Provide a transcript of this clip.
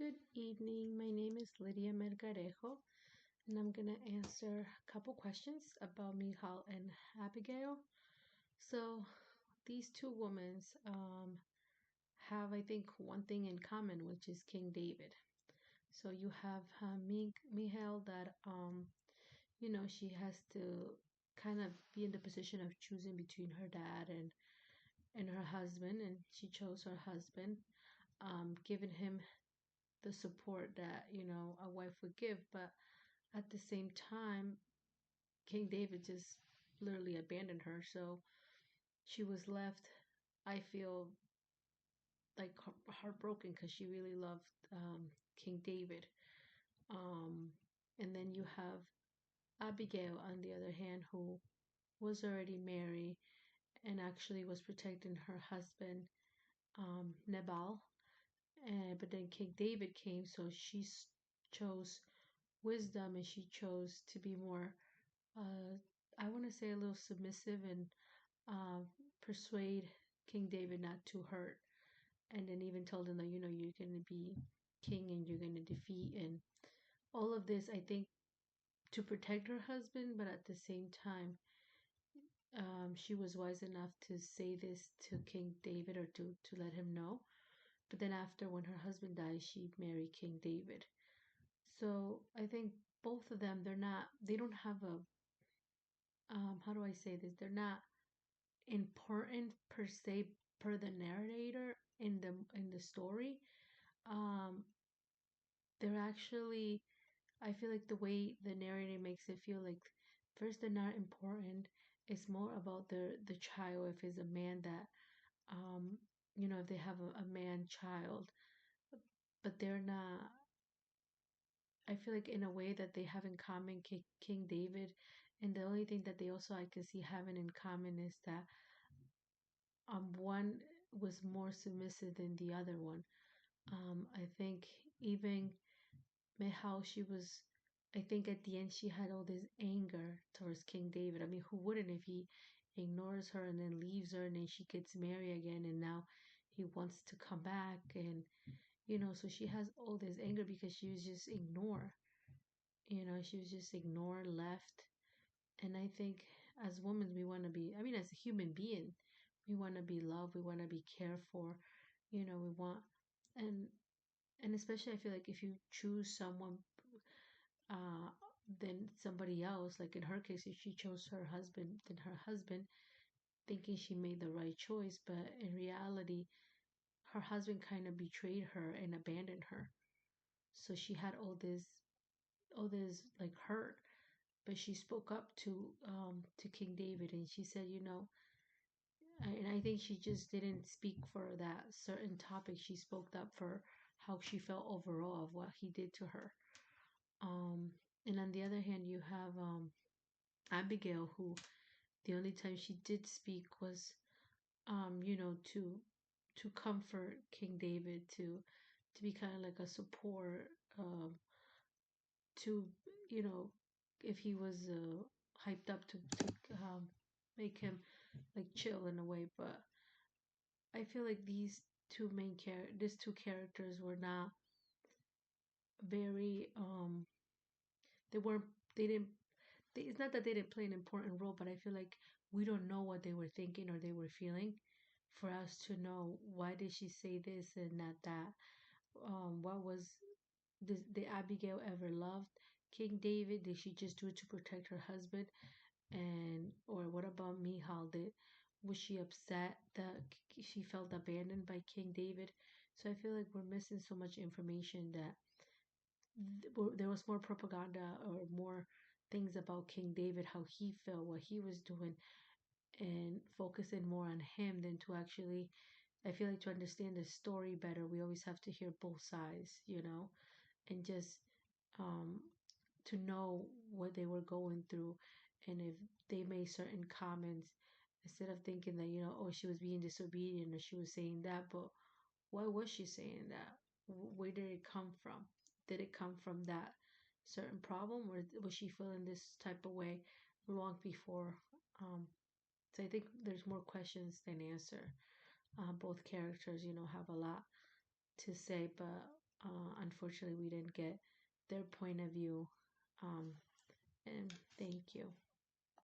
Good evening. My name is Lydia Melgarejo, and I'm going to answer a couple questions about Michal and Abigail. So, these two women have, I think, one thing in common, which is King David. So, you have Michal that, she has to kind of be in the position of choosing between her dad and her husband, and she chose her husband, giving him the support that a wife would give, but at the same time King David just literally abandoned her, so she was left, I feel, like heartbroken because she really loved King David. um, and then you have Abigail on the other hand, who was already married and actually was protecting her husband, Nabal. But then King David came, so she chose wisdom, and she chose to be more, uh, I want to say, a little submissive, and uh, persuade King David not to hurt. And then even told him that, you're going to be king and you're going to defeat, and all of this, I think, to protect her husband, but at the same time, she was wise enough to say this to King David, or to let him know. But then after, when her husband died, she married King David. So I think both of them, they don't have a, how do I say this? They're not important per se, per the narrator in the story. Um, they're actually, I feel like the way the narrator makes it feel like, first, they're not important. It's more about the child, if it's a man that, um, if they have a man child, but they're not. I feel like in a way that they have in common King David, and the only thing that they also, I can see, having in common is that one was more submissive than the other one. I think even how she was, I think at the end she had all this anger towards King David. I mean, who wouldn't, if he ignores her and then leaves her, and then she gets married again, and now he wants to come back, and so she has all this anger because she was just ignored. She was just ignored, left. And I think as women, we want to be, I mean, as a human being, we want to be loved, we want to be cared for, we want, and especially I feel like if you choose someone, uh, than somebody else, like in her case, if she chose her husband, then her husband, thinking she made the right choice, but in reality, her husband kind of betrayed her and abandoned her. So she had all this like hurt, but she spoke up to King David, and she said, and I think she just didn't speak for that certain topic. She spoke up for how she felt overall of what he did to her. Um, and on the other hand, you have Abigail, who the only time she did speak was, to comfort King David, to be kind of like a support, to, you know, if he was hyped up, to make him like chill in a way. But I feel like these two characters were not very, they weren't, they didn't, it's not that they didn't play an important role, but I feel like we don't know what they were thinking or they were feeling for us to know why did she say this and not that. What was this, did Abigail ever loved King David? Did she just do it to protect her husband? And or what about Michal? Was she upset that she felt abandoned by King David? So I feel like we're missing so much information, that there was more propaganda or more things about King David, how he felt, what he was doing, and focusing more on him than to actually, I feel like, to understand the story better, we always have to hear both sides, and just, um, to know what they were going through. And if they made certain comments, instead of thinking that, oh, she was being disobedient or she was saying that, but why was she saying that? Where did it come from? Did it come from that certain problem, or was she feeling this type of way long before? Um, so I think there's more questions than answer. Both characters, have a lot to say, but unfortunately, we didn't get their point of view. And thank you.